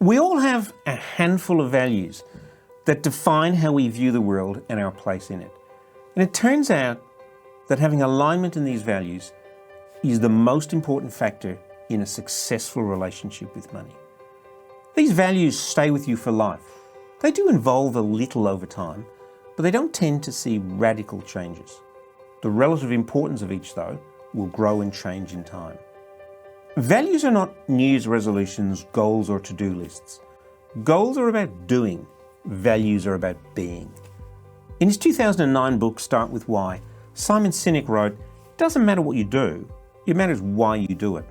We all have a handful of values that define how we view the world and our place in it. And it turns out that having alignment in these values is the most important factor in a successful relationship with money. These values stay with you for life. They do evolve a little over time, but they don't tend to see radical changes. The relative importance of each, though, will grow and change in time. Values are not New Year's resolutions, goals, or to-do lists. Goals are about doing. Values are about being. In his 2009 book, Start With Why, Simon Sinek wrote, "It doesn't matter what you do, it matters why you do it."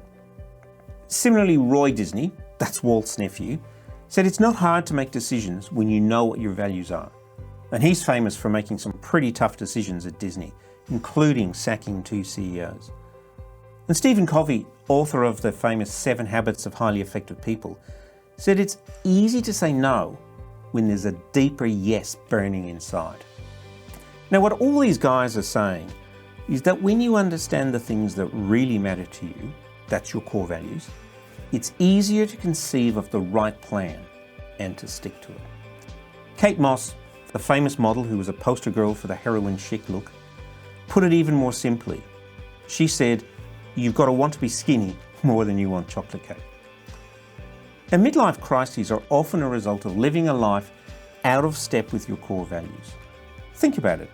Similarly, Roy Disney, that's Walt's nephew, said it's not hard to make decisions when you know what your values are. And he's famous for making some pretty tough decisions at Disney, including sacking 2 CEOs. And Stephen Covey, author of the famous 7 Habits of Highly Effective People, said it's easy to say no when there's a deeper yes burning inside. Now, what all these guys are saying is that when you understand the things that really matter to you, that's your core values, it's easier to conceive of the right plan and to stick to it. Kate Moss, the famous model who was a poster girl for the heroin chic look, put it even more simply. She said, "You've got to want to be skinny more than you want chocolate cake." And midlife crises are often a result of living a life out of step with your core values. Think about it.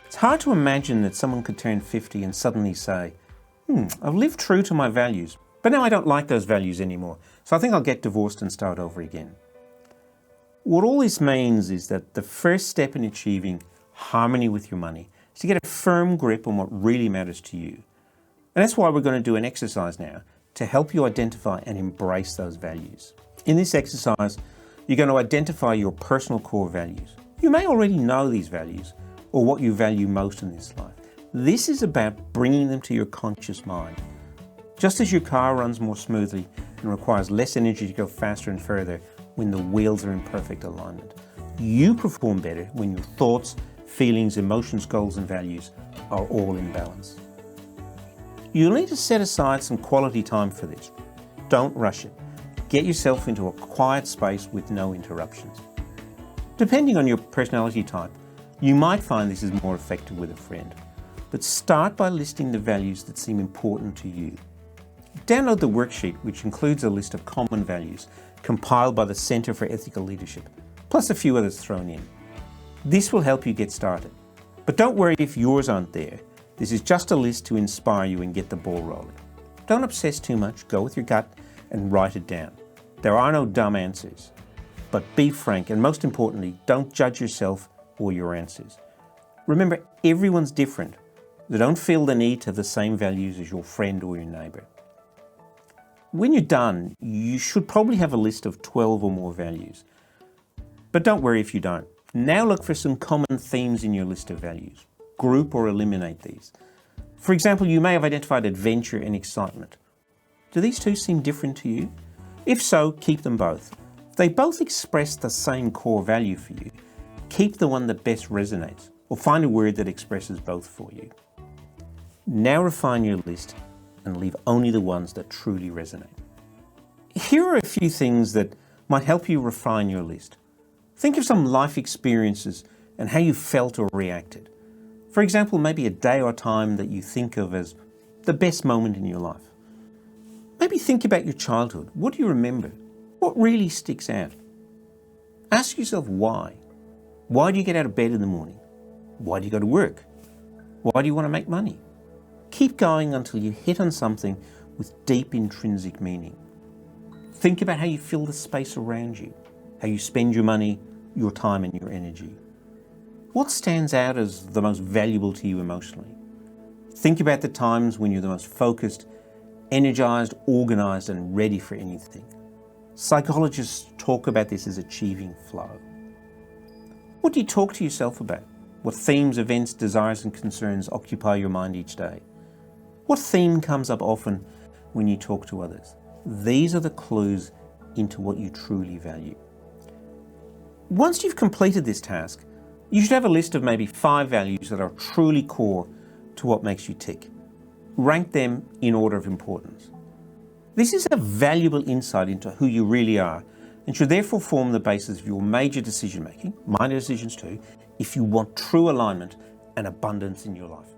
It's hard to imagine that someone could turn 50 and suddenly say, I've lived true to my values, but now I don't like those values anymore, so I think I'll get divorced and start over again. What all this means is that the first step in achieving harmony with your money is to get a firm grip on what really matters to you. And that's why we're going to do an exercise now to help you identify and embrace those values. In this exercise, you're going to identify your personal core values. You may already know these values or what you value most in this life. This is about bringing them to your conscious mind. Just as your car runs more smoothly and requires less energy to go faster and further when the wheels are in perfect alignment, you perform better when your thoughts, feelings, emotions, goals, and values are all in balance. You'll need to set aside some quality time for this. Don't rush it. Get yourself into a quiet space with no interruptions. Depending on your personality type, you might find this is more effective with a friend. But start by listing the values that seem important to you. Download the worksheet, which includes a list of common values compiled by the Centre for Ethical Leadership, plus a few others thrown in. This will help you get started. But don't worry if yours aren't there. This is just a list to inspire you and get the ball rolling. Don't obsess too much, go with your gut and write it down. There are no dumb answers. But be frank, and most importantly, don't judge yourself or your answers. Remember, everyone's different. They don't feel the need to have the same values as your friend or your neighbour. When you're done, you should probably have a list of 12 or more values. But don't worry if you don't. Now look for some common themes in your list of values. Group or eliminate these. For example, you may have identified adventure and excitement. Do these two seem different to you? If so, keep them both. If they both express the same core value for you, keep the one that best resonates, or find a word that expresses both for you. Now refine your list and leave only the ones that truly resonate. Here are a few things that might help you refine your list. Think of some life experiences and how you felt or reacted. For example, maybe a day or time that you think of as the best moment in your life. Maybe think about your childhood. What do you remember? What really sticks out? Ask yourself why. Why do you get out of bed in the morning? Why do you go to work? Why do you want to make money? Keep going until you hit on something with deep intrinsic meaning. Think about how you fill the space around you, how you spend your money, your time and your energy. What stands out as the most valuable to you emotionally? Think about the times when you're the most focused, energized, organized and ready for anything. Psychologists talk about this as achieving flow. What do you talk to yourself about? What themes, events, desires and concerns occupy your mind each day? What theme comes up often when you talk to others? These are the clues into what you truly value. Once you've completed this task, you should have a list of maybe 5 values that are truly core to what makes you tick. Rank them in order of importance. This is a valuable insight into who you really are and should therefore form the basis of your major decision making, minor decisions too, if you want true alignment and abundance in your life.